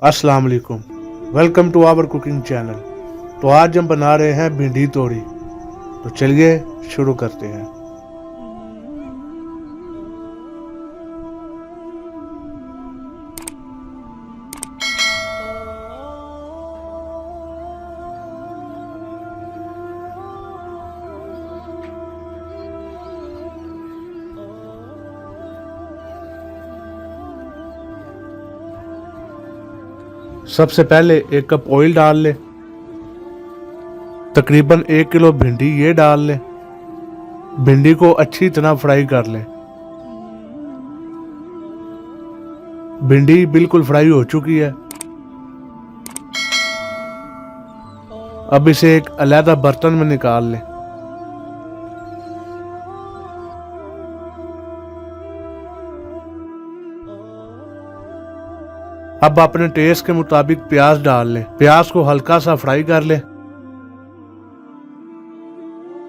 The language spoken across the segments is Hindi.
अस्सलाम वालेकुम। Welcome to our cooking channel. तो आज हम बना रहे हैं भिंडी तोरी। तो चलिए शुरू करते हैं। सबसे पहले 1 कप ऑयल डाल लें। तकरीबन 1 किलो भिंडी ये डाल लें। भिंडी को अच्छी तरह फ्राई कर लें। भिंडी बिल्कुल फ्राई हो चुकी है। अब इसे एक अलग बर्तन में निकाल लें। अब अपने टेस्ट के मुताबिक प्याज डाल लें। प्याज को हल्का सा फ्राई कर लें।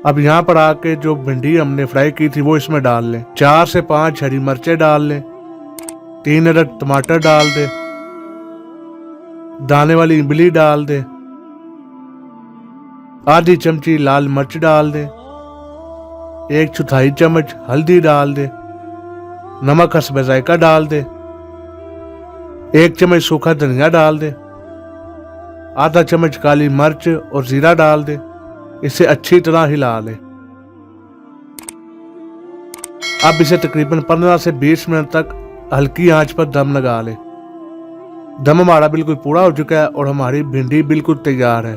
अब यहाँ पर आके जो भिंडी हमने फ्राई की थी वो इसमें डाल लें। 4 से 5 हरी मिर्चें डाल लें। 3 अदद टमाटर डाल दें। दाने वाली इमली डाल दें। आधी चमची लाल मिर्च डाल दें। 1/4 चम्मच हल्दी डाल दें। नमक हस्बे जायका डाल दें। 1 चम्मच सूखा धनिया डाल दें। आधा चम्मच काली मिर्च और जीरा डाल दें। इसे अच्छी तरह हिला लें। अब इसे तकरीबन 15 से 20 मिनट तक हल्की आंच पर दम लगा लें। दम हमारा बिल्कुल पूरा हो चुका है और हमारी भिंडी बिल्कुल तैयार है।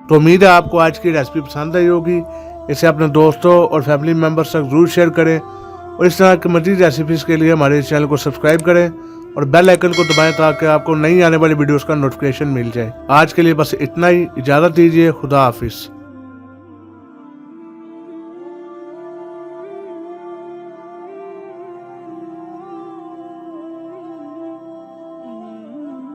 तो उम्मीद है आपको आज की रेसिपी पसंद आई होगी। इसे अपने दोस्तों और फैमिली मेंबर्स तक जरूर शेयर करें और इस तरह की मज़ीद रेसिपीज़ के लिए हमारे चैनल को सब्सक्राइब करें और बेल आइकन को दबाएं ताकि आपको नई आने वाली वीडियोस का नोटिफिकेशन मिल जाए। आज के लिए बस इतना ही। इजाज़त दीजिए। खुदा हाफिज़।